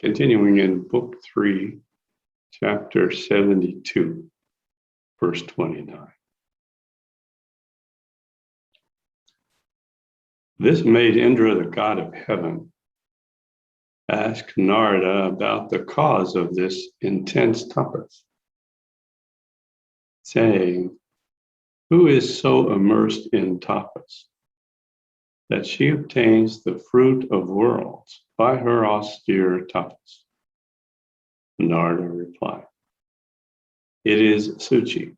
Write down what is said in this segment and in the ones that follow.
Continuing in Book 3, Chapter 72, verse 29. This made Indra, the god of heaven, ask Narada about the cause of this intense tapas, saying, "Who is so immersed in tapas that she obtains the fruit of worlds by her austere tapas?" Narada replied, "It is Suchi,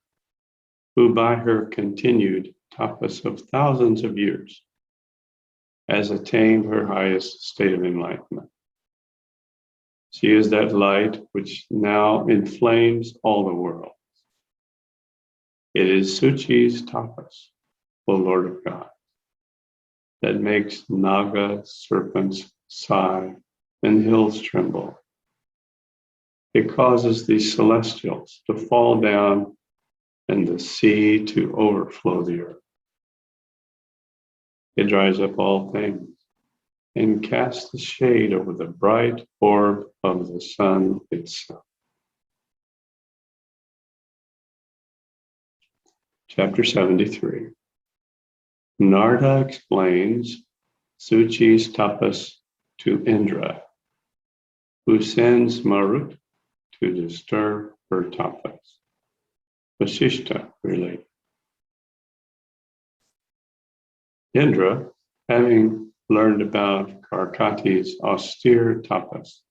who by her continued tapas of thousands of years has attained her highest state of enlightenment. She is that light which now inflames all the world. It is Suchi's tapas, O Lord of God, that makes naga serpents sigh and hills tremble. It causes the celestials to fall down and the sea to overflow the earth. It dries up all things and casts the shade over the bright orb of the sun itself." Chapter 73. Narada explains Suchi's tapas to Indra, who sends Marut to disturb her tapas. Vasishta related. Indra, having learned about Karkati's austere tapas,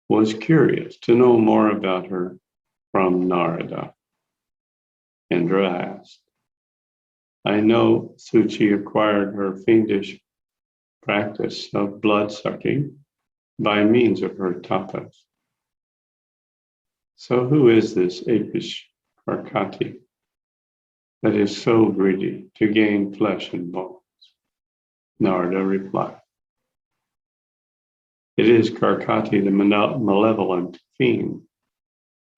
was curious to know more about her from Narada. Indra asked, "I know Suchi acquired her fiendish practice of blood-sucking by means of her tapas. So who is this apish Karkati that is so greedy to gain flesh and bones?" Narada replied, "It is Karkati, the malevolent fiend,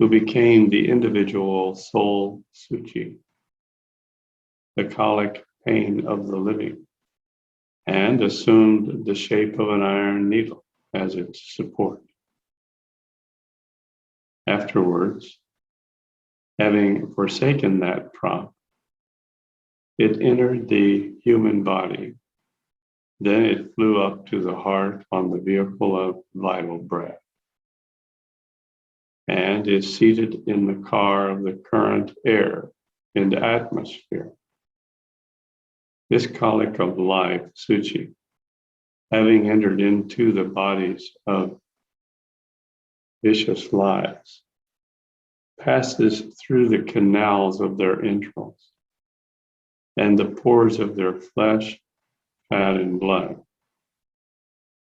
who became the individual soul Suchi, the colic pain of the living, and assumed the shape of an iron needle as its support. Afterwards, having forsaken that prop, it entered the human body. Then it flew up to the heart on the vehicle of vital breath, and is seated in the car of the current air in the atmosphere. This colic of life, Suchi, having entered into the bodies of vicious lives, passes through the canals of their entrails and the pores of their flesh, fat, and blood,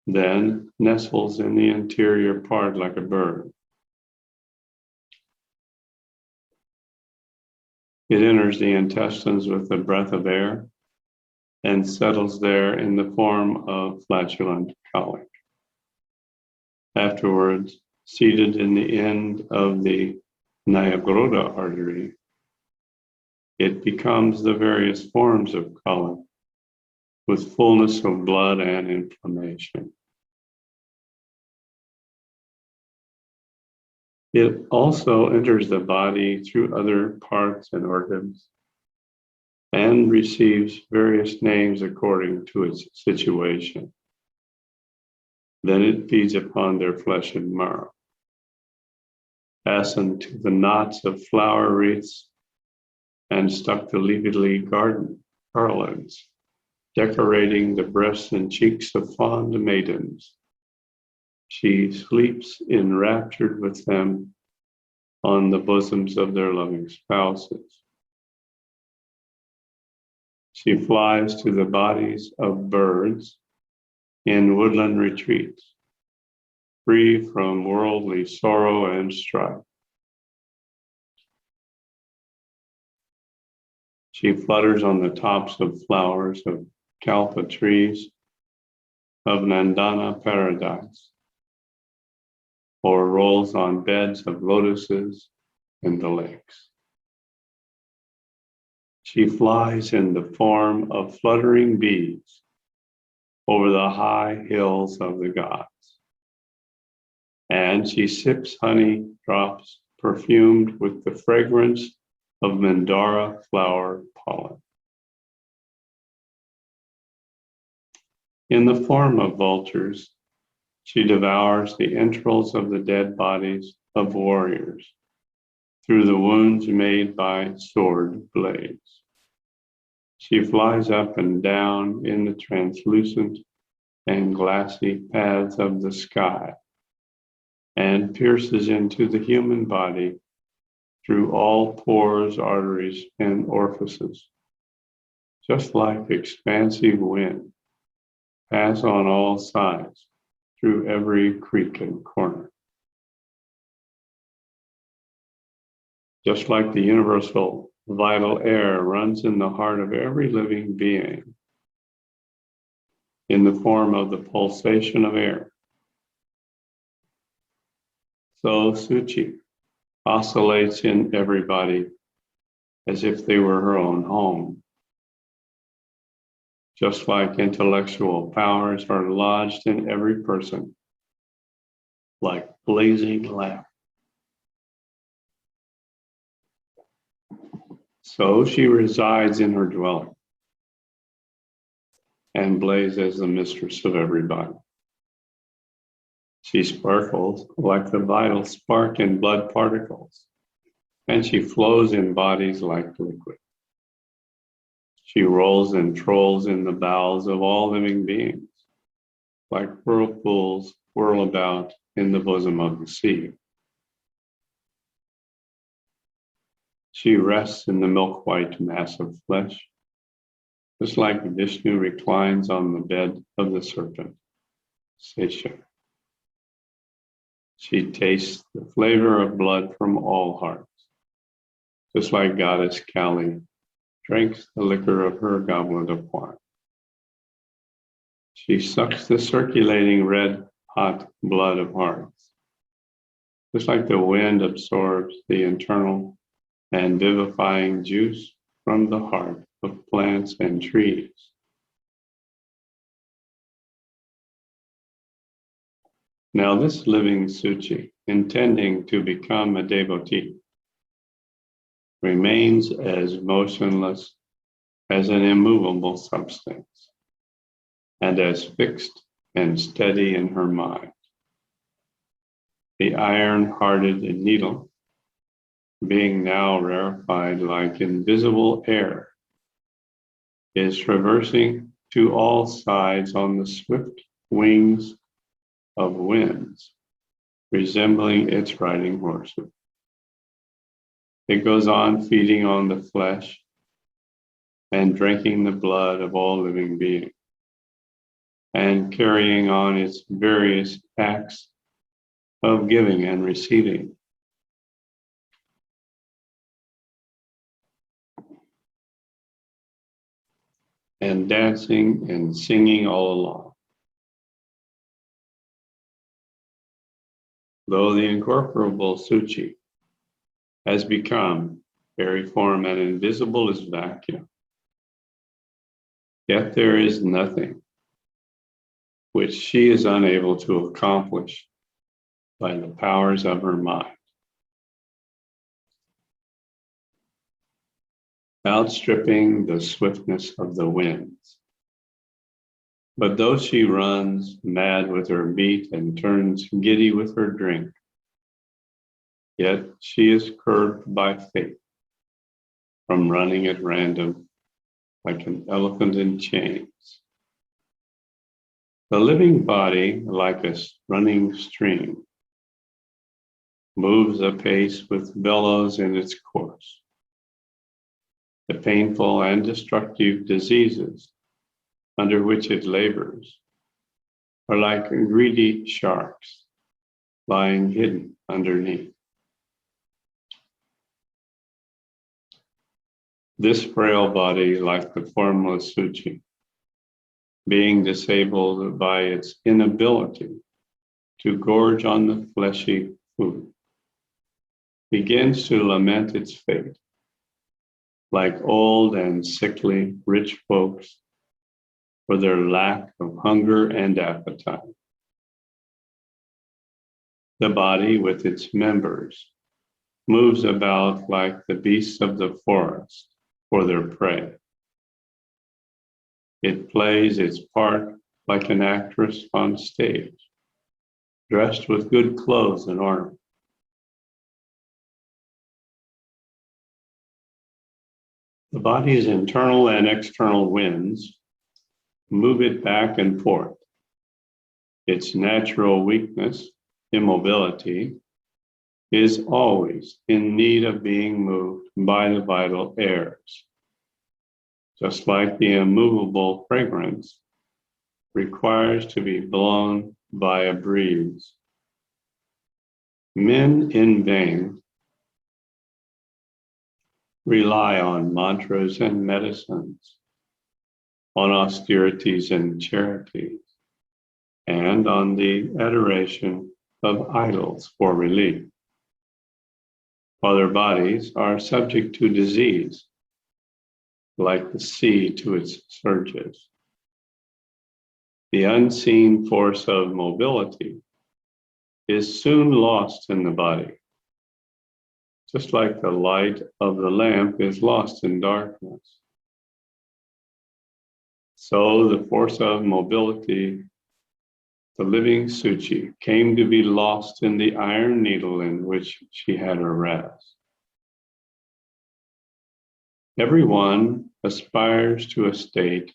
then nestles in the interior part like a bird. It enters the intestines with the breath of air and settles there in the form of flatulent colic. Afterwards, seated in the end of the Nyagroda artery, it becomes the various forms of colic with fullness of blood and inflammation. It also enters the body through other parts and organs and receives various names according to its situation. Then it feeds upon their flesh and marrow, fastened to the knots of flower wreaths and stuck to leafy garlands, decorating the breasts and cheeks of fond maidens. She sleeps enraptured with them on the bosoms of their loving spouses. She flies to the bodies of birds in woodland retreats, free from worldly sorrow and strife. She flutters on the tops of flowers of kalpa trees of Nandana paradise, or rolls on beds of lotuses in the lakes. She flies in the form of fluttering bees over the high hills of the gods. and she sips honey drops perfumed with the fragrance of mandara flower pollen. In the form of vultures, she devours the entrails of the dead bodies of warriors through the wounds made by sword blades. She flies up and down in the translucent and glassy paths of the sky and pierces into the human body through all pores, arteries, and orifices, just like expansive wind, pass on all sides through every creek and corner. Just like the universal vital air runs in the heart of every living being in the form of the pulsation of air, so Suchi oscillates in everybody as if they were her own home. Just like intellectual powers are lodged in every person, like blazing lamp. So she resides in her dwelling and blazes as the mistress of everybody. She sparkles like the vital spark in blood particles, and she flows in bodies like liquid. She rolls and trolls in the bowels of all living beings, like whirlpools whirl about in the bosom of the sea. She rests in the milk-white mass of flesh, just like Vishnu reclines on the bed of the serpent, Sesha. She tastes the flavor of blood from all hearts, just like goddess Kali drinks the liquor of her goblet of wine. She sucks the circulating red hot blood of hearts, just like the wind absorbs the internal and vivifying juice from the heart of plants and trees. Now this living Suchi, intending to become a devotee, remains as motionless as an immovable substance and as fixed and steady in her mind. The iron-hearted needle, being now rarefied like invisible air, is traversing to all sides on the swift wings of winds, resembling its riding horses. It goes on feeding on the flesh and drinking the blood of all living beings, and carrying on its various acts of giving and receiving. And dancing and singing all along. Though the incorporable Suchi has become very form and invisible as vacuum, yet there is nothing which she is unable to accomplish by the powers of her mind. Outstripping the swiftness of the winds. But though she runs mad with her beat and turns giddy with her drink, yet she is curbed by fate from running at random like an elephant in chains. The living body, like a running stream, moves apace with billows in its course. The painful and destructive diseases under which it labors are like greedy sharks lying hidden underneath. This frail body, like the formless Suchi, being disabled by its inability to gorge on the fleshy food, begins to lament its fate, like old and sickly rich folks for their lack of hunger and appetite. The body with its members moves about like the beasts of the forest for their prey. It plays its part like an actress on stage, dressed with good clothes and ornaments. The body's internal and external winds move it back and forth. Its natural weakness, immobility, is always in need of being moved by the vital airs. Just like the immovable fragrance requires to be blown by a breeze. Men in vain rely on mantras and medicines, on austerities and charities, and on the adoration of idols for relief, while their bodies are subject to disease, like the sea to its surges. The unseen force of mobility is soon lost in the body, just like the light of the lamp is lost in darkness. So the force of mobility, the living Suchi, came to be lost in the iron needle in which she had her rest. Everyone aspires to a state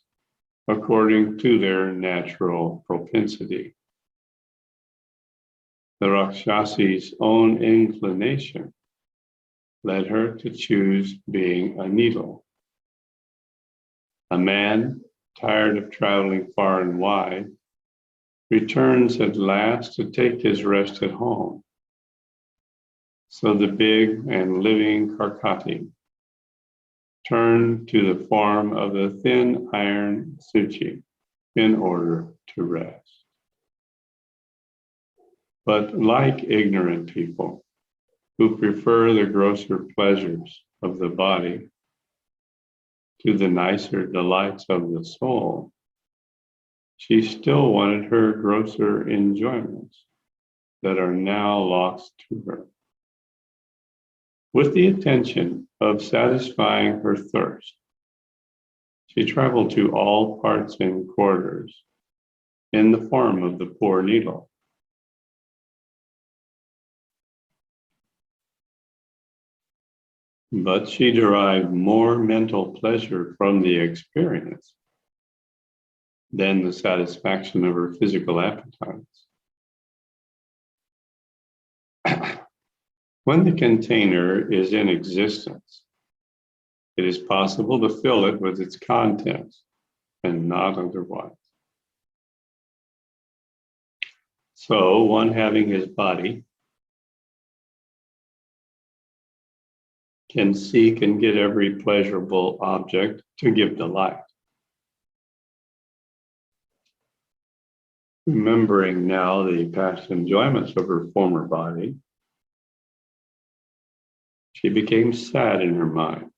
according to their natural propensity. The Rakshasi's own inclination led her to choose being a needle. A man, tired of traveling far and wide, returns at last to take his rest at home. So the big and living Karkati turned to the form of the thin iron Suchi in order to rest. But like ignorant people who prefer the grosser pleasures of the body to the nicer delights of the soul, she still wanted her grosser enjoyments that are now lost to her. With the intention of satisfying her thirst, she traveled to all parts and quarters in the form of the poor needle. But she derived more mental pleasure from the experience than the satisfaction of her physical appetites. When the container is in existence, it is possible to fill it with its contents and not otherwise. So one having his body can seek and get every pleasurable object to give delight. Remembering now the past enjoyments of her former body, she became sad in her mind.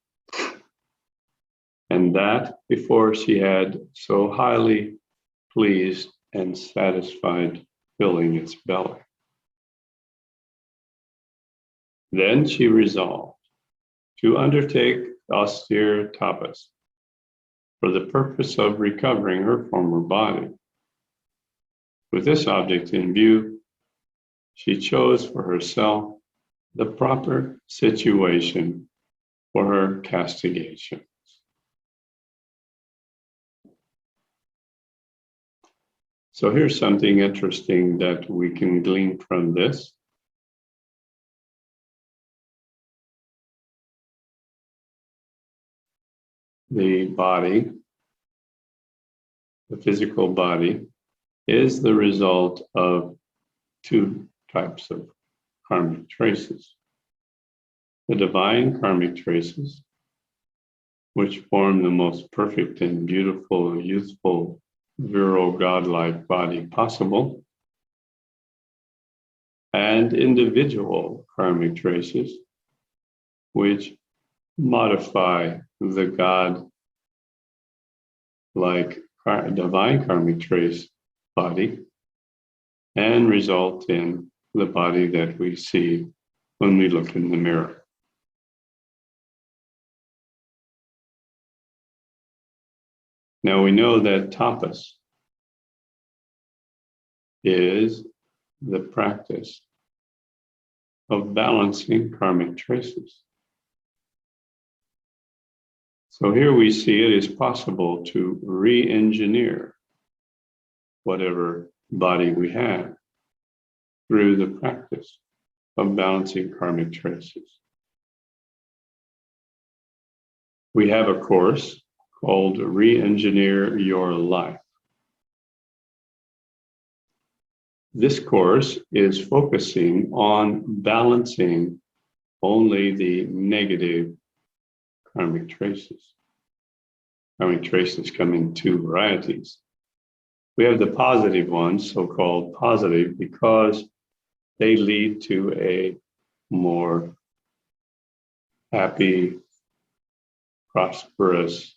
And that before she had so highly pleased and satisfied filling its belly. Then she resolved to undertake austere tapas for the purpose of recovering her former body. With this object in view, she chose for herself the proper situation for her castigation. So here's something interesting that we can glean from this. The body, the physical body, is the result of two types of karmic traces. The divine karmic traces, which form the most perfect and beautiful, youthful, virile, godlike body possible, and individual karmic traces, which modify the God-like divine karmic trace body and result in the body that we see when we look in the mirror. Now we know that tapas is the practice of balancing karmic traces. So here we see it is possible to re-engineer whatever body we have through the practice of balancing karmic traces. We have a course called Re-Engineer Your Life. This course is focusing on balancing only the negative karmic traces. Karmic traces come in two varieties. We have the positive ones, so-called positive, because they lead to a more happy, prosperous,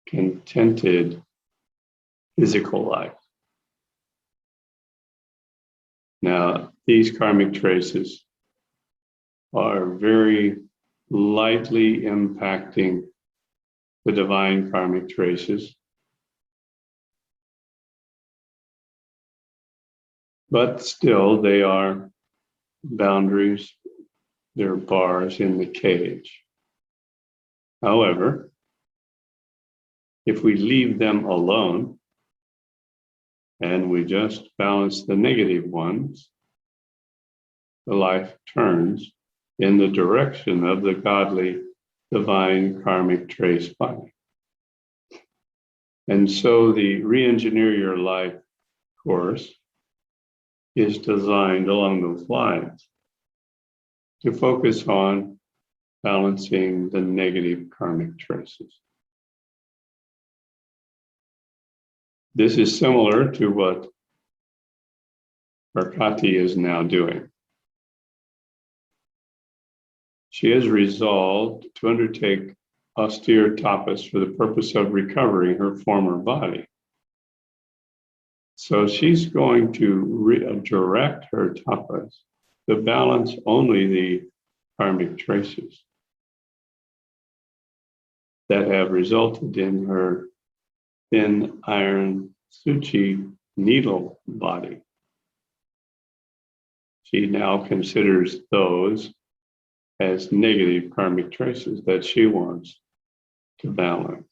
contented physical life. Now, these karmic traces are very lightly impacting the divine karmic traces, but still they are boundaries, they're bars in the cage. However, if we leave them alone and we just balance the negative ones, the life turns in the direction of the godly, divine karmic trace body. And so the Re-Engineer Your Life course is designed along those lines to focus on balancing the negative karmic traces. This is similar to what Arkati is now doing. She has resolved to undertake austere tapas for the purpose of recovering her former body. So she's going to direct her tapas to balance only the karmic traces that have resulted in her thin iron suchi needle body. She now considers those as negative karmic traces that she wants to balance.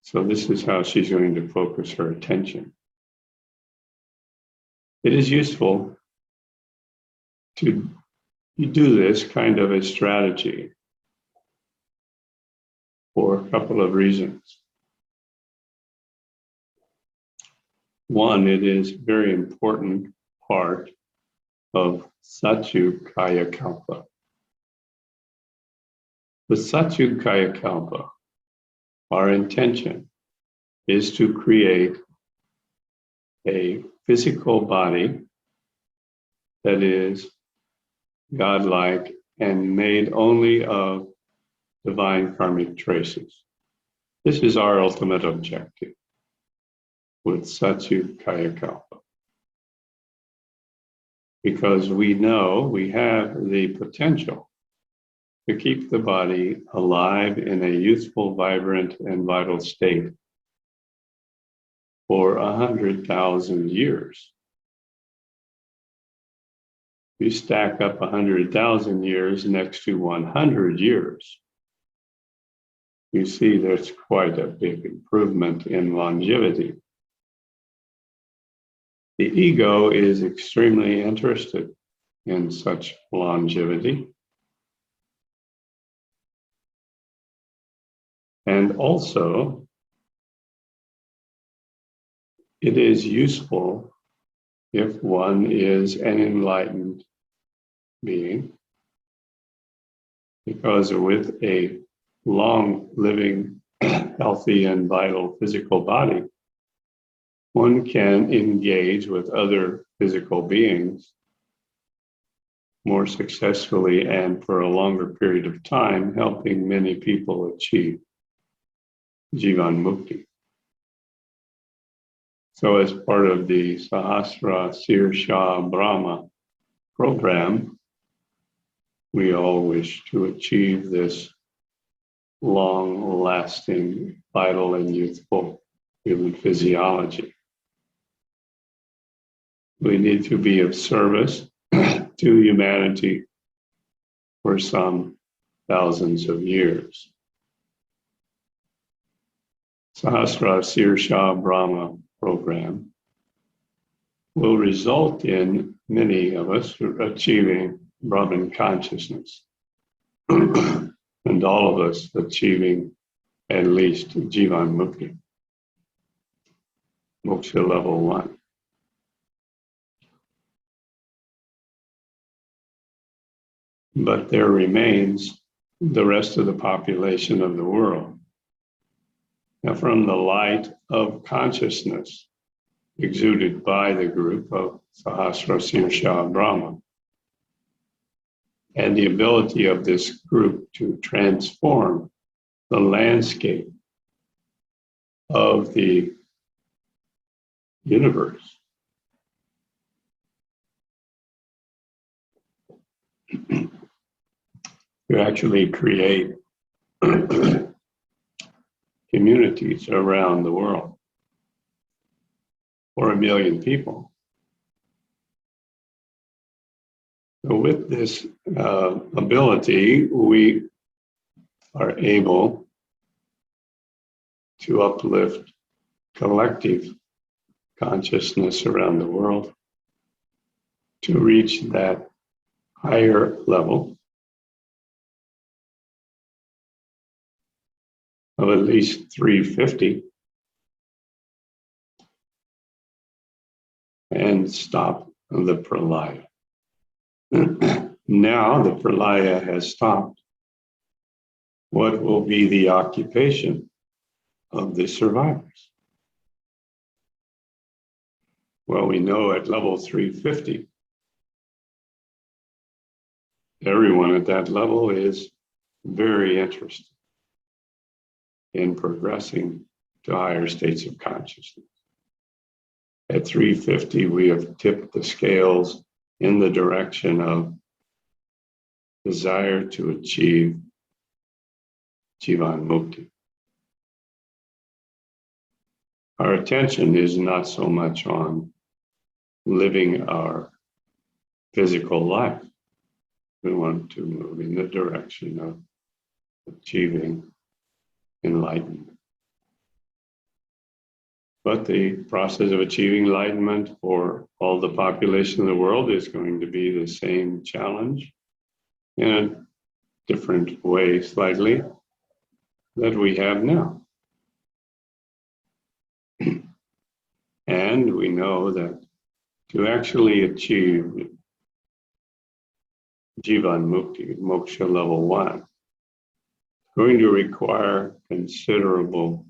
So this is how she's going to focus her attention. It is useful to do this kind of a strategy for a couple of reasons. One, it is a very important part of Satyu Kaya Kalpa. With Satyu Kaya Kalpa, our intention is to create a physical body that is godlike and made only of divine karmic traces. This is our ultimate objective with Satyu Kaya Kalpa. Because we know we have the potential to keep the body alive in a youthful, vibrant, and vital state for 100,000 years. You stack up 100,000 years next to 100 years, you see there's quite a big improvement in longevity. The ego is extremely interested in such longevity. And also, it is useful if one is an enlightened being, because with a long living, healthy and vital physical body, one can engage with other physical beings more successfully and for a longer period of time, helping many people achieve Jivan Mukti. So as part of the Sahasra Sirsha Brahma program, we all wish to achieve this long-lasting, vital, and youthful human physiology. We need to be of service to humanity for some thousands of years. Sahasra Sirsha Brahma program will result in many of us achieving Brahman consciousness and all of us achieving at least Jivan Mukti, Moksha level 1. But there remains the rest of the population of the world. Now, from the light of consciousness exuded by the group of Sahasra Sirsha Brahma, and the ability of this group to transform the landscape of the universe. To actually create communities around the world for 1 million people. So with this ability, we are able to uplift collective consciousness around the world to reach that higher level of at least 350 and stop the pralaya. Now the pralaya has stopped. What will be the occupation of the survivors? Well, we know at level 350, everyone at that level is very interested in progressing to higher states of consciousness. At 350, we have tipped the scales in the direction of desire to achieve Jivan Mukti. Our attention is not so much on living our physical life. We want to move in the direction of achieving enlightenment. But the process of achieving enlightenment for all the population of the world is going to be the same challenge in a different way slightly that we have now. And we know that to actually achieve Jivan Mukti, Moksha level 1, it's going to require considerable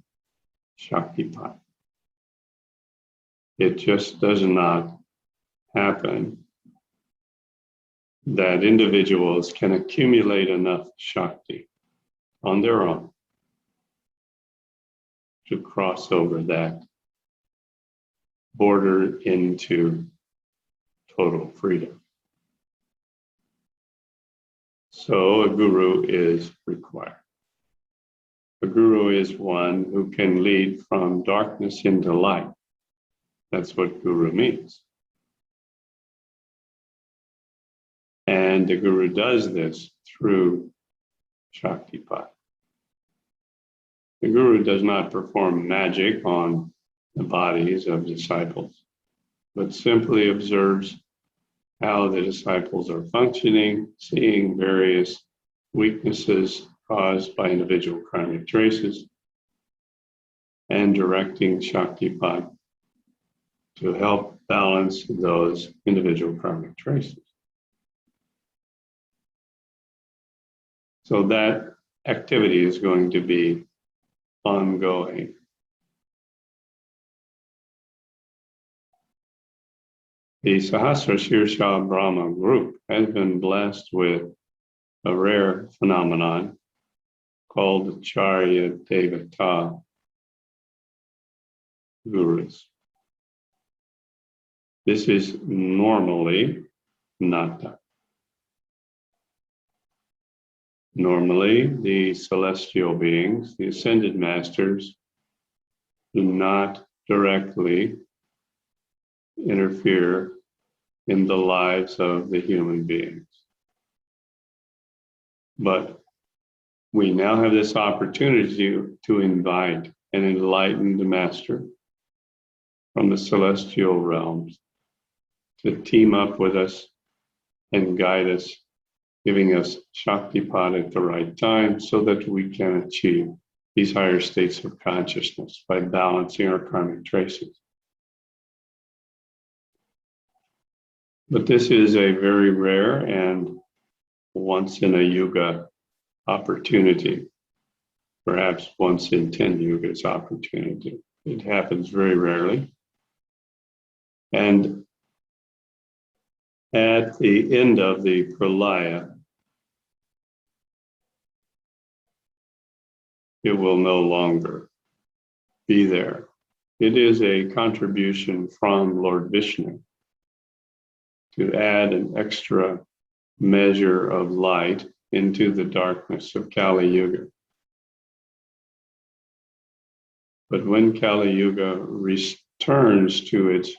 Shaktipat. It just does not happen that individuals can accumulate enough Shakti on their own to cross over that border into total freedom. So a guru is required. A guru is one who can lead from darkness into light. That's what guru means. And the guru does this through Shaktipat. The guru does not perform magic on the bodies of disciples, but simply observes how the disciples are functioning, seeing various weaknesses caused by individual karmic traces, and directing Shaktipat to help balance those individual karmic traces. So that activity is going to be ongoing. The Sahasra Sirsha Brahma group has been blessed with a rare phenomenon called Charya Devata gurus. This is normally not done. Normally, the celestial beings, the ascended masters, do not directly interfere in the lives of the human beings. But we now have this opportunity to invite an enlightened master from the celestial realms to team up with us and guide us, giving us Shaktipat at the right time so that we can achieve these higher states of consciousness by balancing our karmic traces. But this is a very rare and once in a yuga opportunity, perhaps once in 10 yugas opportunity. It happens very rarely. And at the end of the pralaya, it will no longer be there. It is a contribution from Lord Vishnu to add an extra measure of light into the darkness of Kali Yuga. But when Kali Yuga returns to its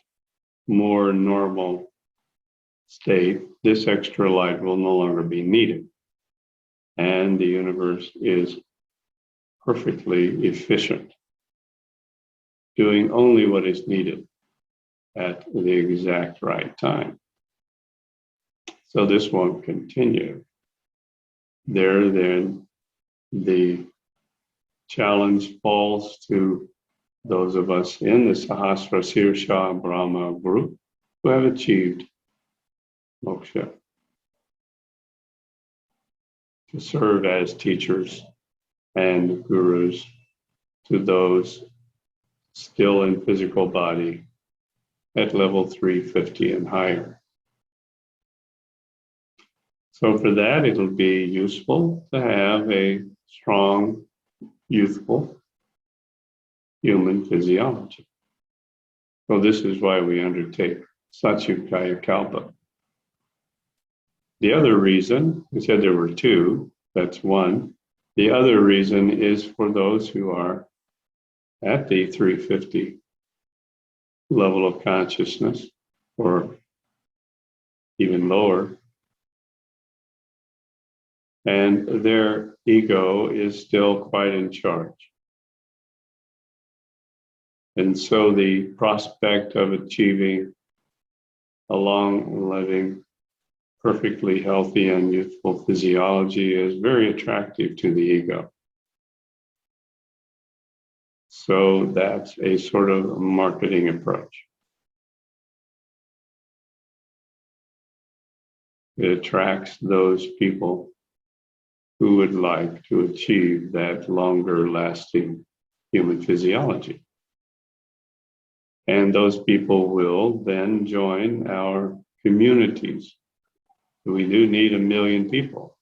more normal state, this extra light will no longer be needed. And the universe is perfectly efficient, doing only what is needed at the exact right time. So this won't continue. There, then, the challenge falls to those of us in the Sahasra Sirsha Brahma group who have achieved moksha, to serve as teachers and gurus to those still in physical body at level 350 and higher. So for that, it'll be useful to have a strong, youthful human physiology. So this is why we undertake Satyukaya Kalpa. The other reason, we said there were two, that's one. The other reason is for those who are at the 350 level of consciousness, or even lower, and their ego is still quite in charge. And so the prospect of achieving a long living, perfectly healthy and youthful physiology is very attractive to the ego. So that's a sort of marketing approach. It attracts those people who would like to achieve that longer lasting human physiology. And those people will then join our communities. We do need 1 million people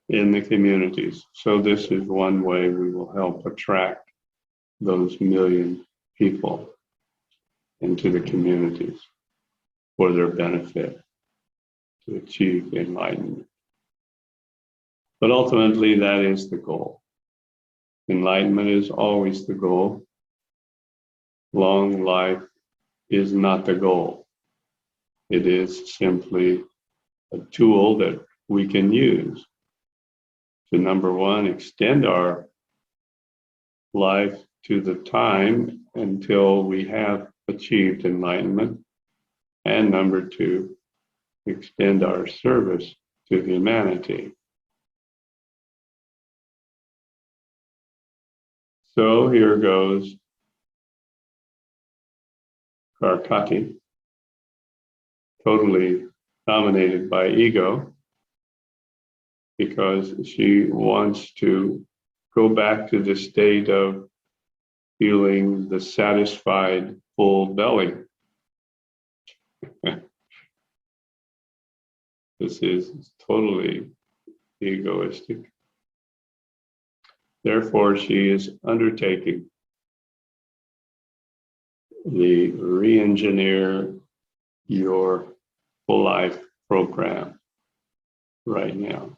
in the communities. So this is one way we will help attract those 1 million people into the communities for their benefit to achieve enlightenment. But ultimately, that is the goal. Enlightenment is always the goal. Long life is not the goal. It is simply a tool that we can use to, number one, extend our life to the time until we have achieved enlightenment, and number two, extend our service to humanity. So here goes Karkati, totally dominated by ego, because she wants to go back to the state of feeling the satisfied, full belly. This is totally egoistic. Therefore, she is undertaking the re-engineer your full life program right now,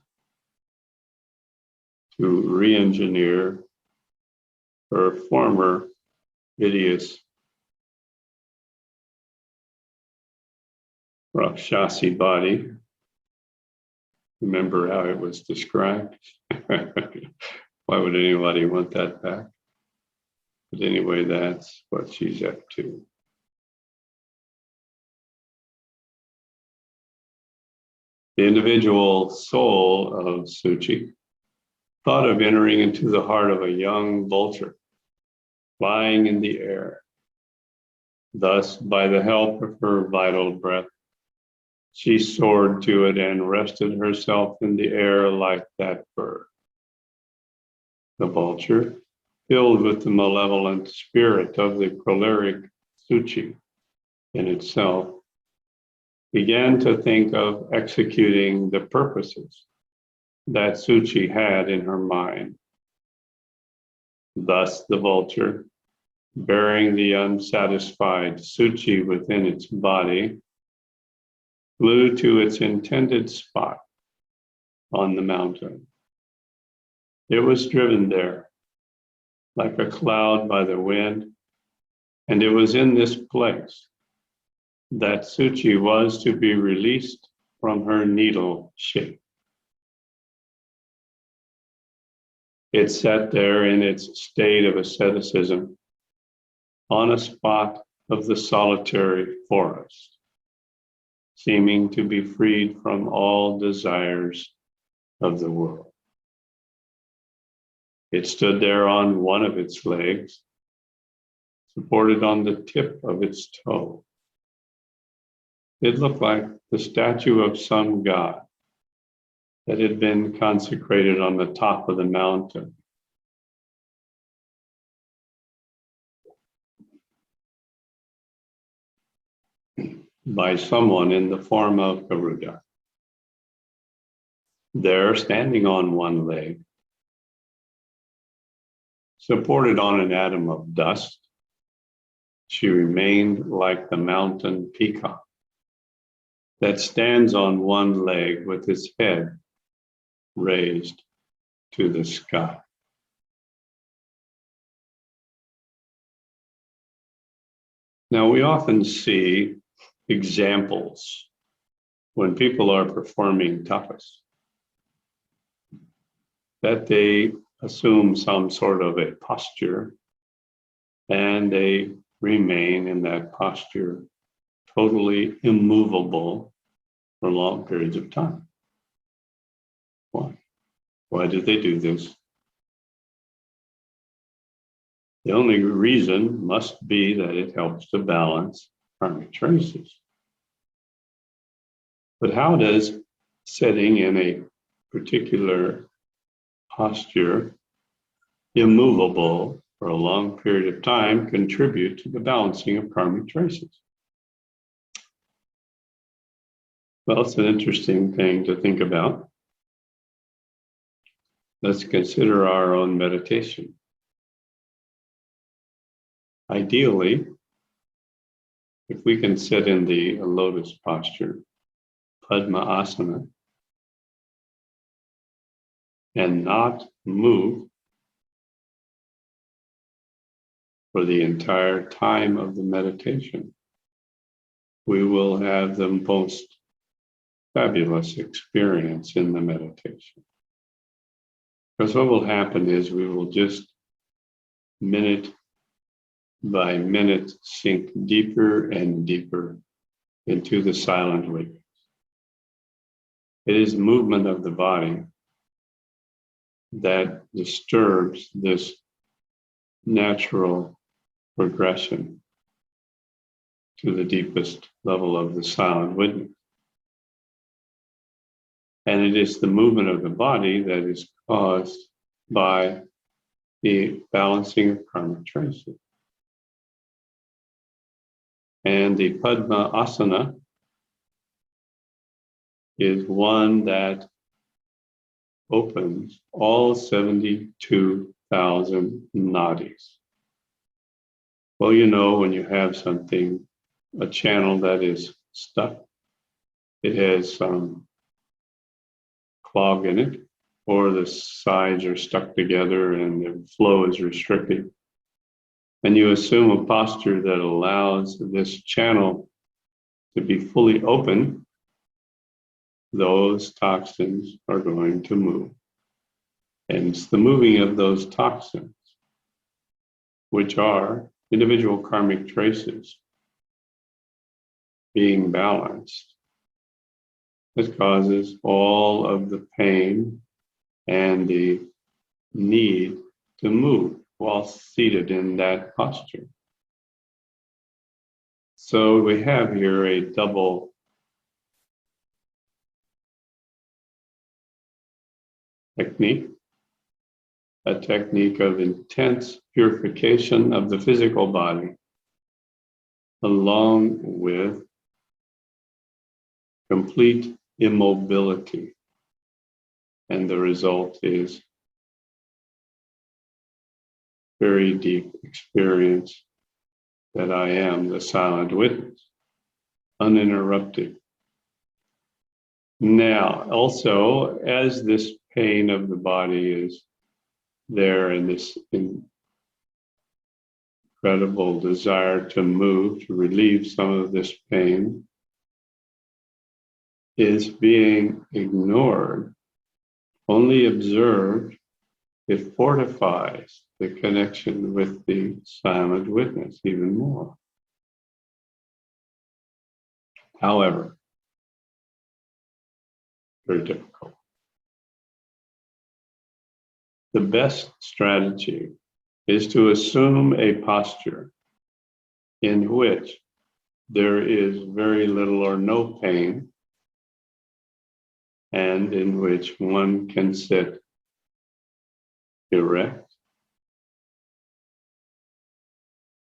to re-engineer her former hideous Rakshasi body. Remember how it was described? Why would anybody want that back? But anyway, that's what she's up to. The individual soul of Suchi thought of entering into the heart of a young vulture flying in the air. Thus, by the help of her vital breath, she soared to it and rested herself in the air like that bird. The vulture, filled with the malevolent spirit of the choleric Suchi in itself, began to think of executing the purposes that Suchi had in her mind. Thus the vulture, bearing the unsatisfied Suchi within its body, flew to its intended spot on the mountain. It was driven there like a cloud by the wind, and it was in this place that Suchi was to be released from her needle shape. It sat there in its state of asceticism on a spot of the solitary forest, seeming to be freed from all desires of the world. It stood there on one of its legs, supported on the tip of its toe. It looked like the statue of some god that had been consecrated on the top of the mountain. By someone in the form of Garuda. There, standing on one leg, supported on an atom of dust, she remained like the mountain peacock that stands on one leg with its head raised to the sky. Now, we often see examples when people are performing tapas that they assume some sort of a posture and they remain in that posture totally immovable for long periods of time. Why? Why do they do this? The only reason must be that it helps to balance karmic traces. But how does sitting in a particular posture, immovable for a long period of time, contribute to the balancing of karmic traces? Well, it's an interesting thing to think about. Let's consider our own meditation. Ideally, if we can sit in the lotus posture, Padma Asana, and not move for the entire time of the meditation, we will have the most fabulous experience in the meditation. Because what will happen is we will just minute by minute sink deeper and deeper into the silent awakening. It is movement of the body that disturbs this natural progression to the deepest level of the silent witness. And it is the movement of the body that is caused by the balancing of karmic traces. And the Padma Asana is one that opens all 72,000 nadis. Well, you know, when you have something, a channel that is stuck, it has some clog in it, or the sides are stuck together and the flow is restricted. And you assume a posture that allows this channel to be fully open, those toxins are going to move. And it's the moving of those toxins, which are individual karmic traces, being balanced, that causes all of the pain and the need to move while seated in that posture. So we have here a double technique, a technique of intense purification of the physical body, along with complete immobility. And the result is very deep experience that I am the silent witness, uninterrupted. Now, also, as this pain of the body is there and this incredible desire to move, to relieve some of this pain, is being ignored, only observed, it fortifies the connection with the silent witness even more. However, very difficult. The best strategy is to assume a posture in which there is very little or no pain, and in which one can sit erect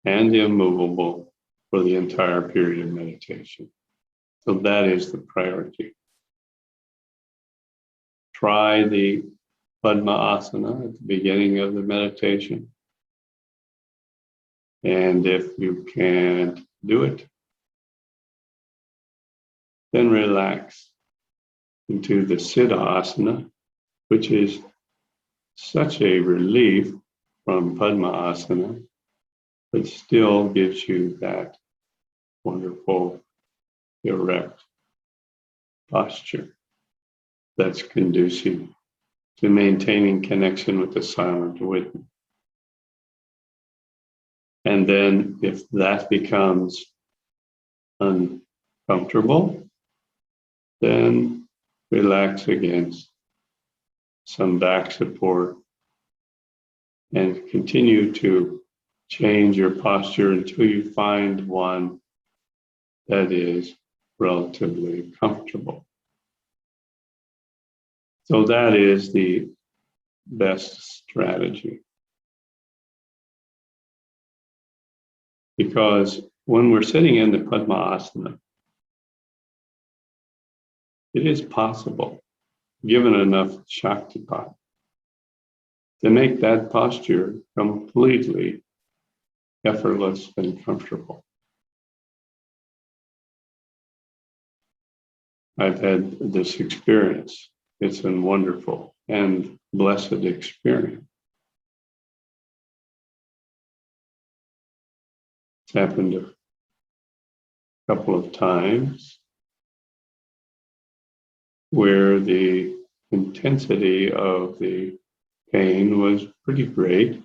and immovable for the entire period of meditation. So that is the priority. Try the Padma-asana at the beginning of the meditation. And if you can't do it, then relax into the Siddha-asana, which is such a relief from Padma-asana, but still gives you that wonderful erect posture that's conducive to maintaining connection with the silent witness. And then if that becomes uncomfortable, then relax against some back support and continue to change your posture until you find one that is relatively comfortable. So that is the best strategy. Because when we're sitting in the Padma-asana, it is possible, given enough Shaktipat, to make that posture completely effortless and comfortable. I've had this experience. It's a wonderful and blessed experience. It's happened a couple of times where the intensity of the pain was pretty great,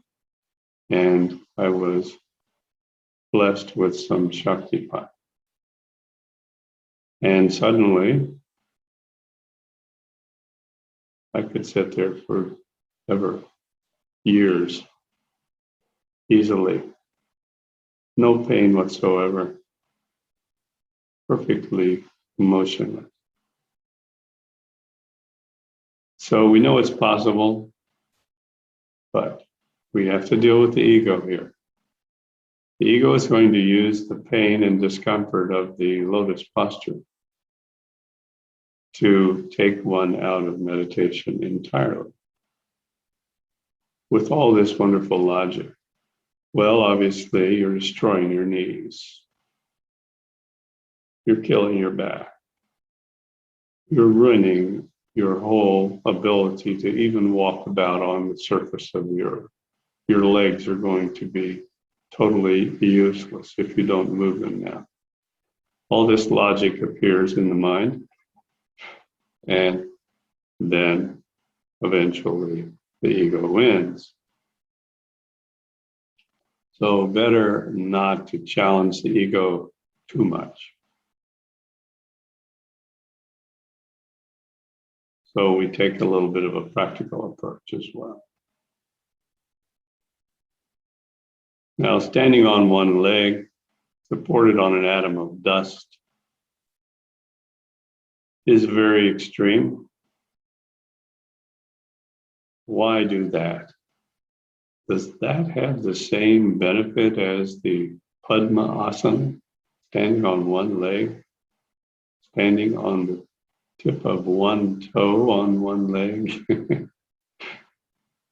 and I was blessed with some Shaktipat. And suddenly, I could sit there for ever, years, easily. No pain whatsoever. Perfectly motionless. So we know it's possible, but we have to deal with the ego here. The ego is going to use the pain and discomfort of the lotus posture to take one out of meditation entirely. With all this wonderful logic, Well, obviously, you're destroying your knees. You're killing your back. You're ruining your whole ability to even walk about on the surface of the earth. Your legs are going to be totally useless if you don't move them now. All this logic appears in the mind, and then eventually the ego wins. So better not to challenge the ego too much. So we take a little bit of a practical approach as well. Now, standing on one leg, supported on an atom of dust, is very extreme. Why do that? Does that have the same benefit as the Padma asana, standing on one leg, standing on the tip of one toe on one leg,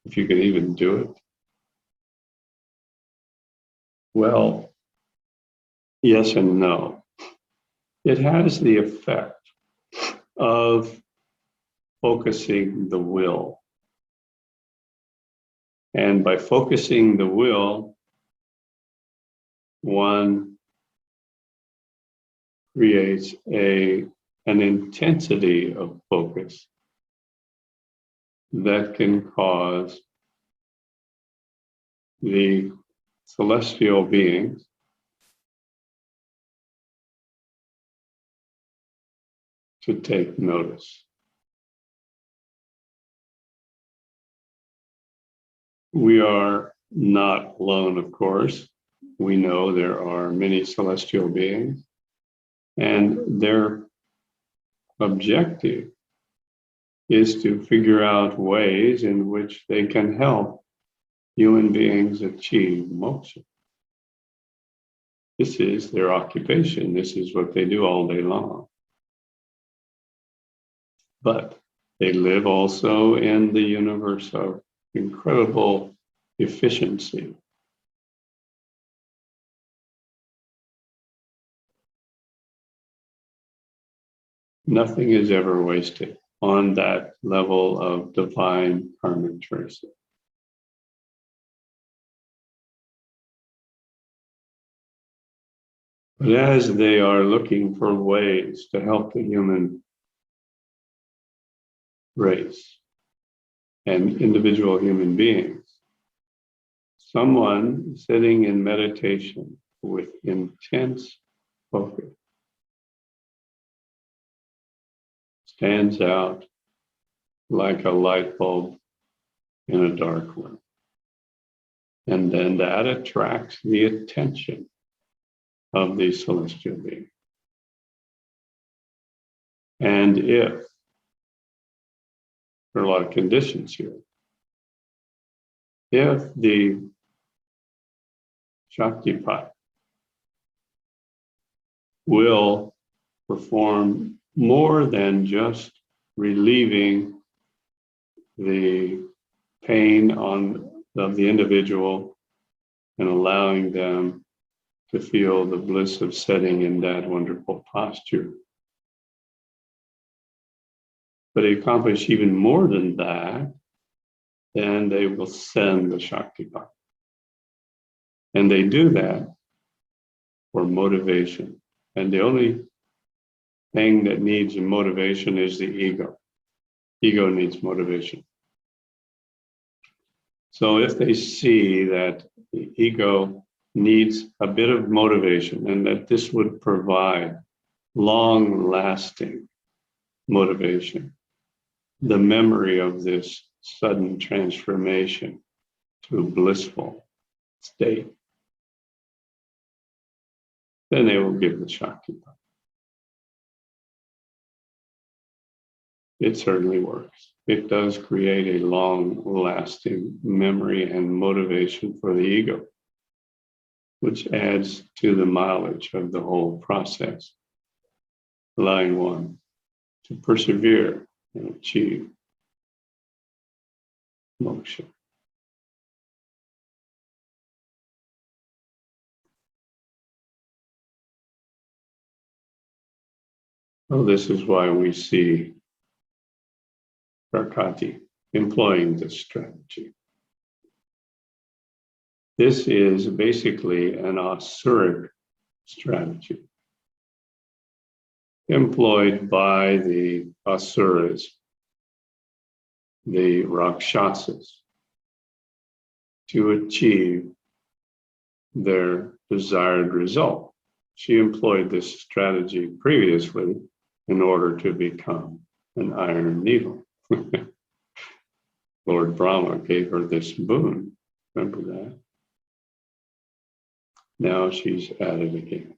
if you can even do it? Well, yes and no. It has the effect of focusing the will. And by focusing the will, one creates an intensity of focus that can cause the celestial beings to take notice. We are not alone, of course. We know there are many celestial beings, and their objective is to figure out ways in which they can help human beings achieve moksha. This is their occupation. This is what they do all day long. But they live also in the universe of incredible efficiency. Nothing is ever wasted on that level of divine karmic traces. But as they are looking for ways to help the human race and individual human beings, someone sitting in meditation with intense focus stands out like a light bulb in a dark room. And then that attracts the attention of the celestial being. And if there are a lot of conditions here, if the Shaktipat will perform more than just relieving the pain of the individual and allowing them to feel the bliss of sitting in that wonderful posture, but accomplish even more than that, then they will send the Shaktipat. And they do that for motivation. And the only thing that needs motivation is the ego. Ego needs motivation. So if they see that the ego needs a bit of motivation and that this would provide long-lasting motivation, the memory of this sudden transformation to a blissful state, then they will give the Shaktipat. It certainly works. It does create a long-lasting memory and motivation for the ego, which adds to the mileage of the whole process, allowing one to persevere and achieve moksha. Well, this is why we see Prakati employing this strategy. This is basically an asuric strategy employed by the asuras, the Rakshasas, to achieve their desired result. She employed this strategy previously in order to become an iron needle. Lord Brahma gave her this boon. Remember that? Now she's at it again.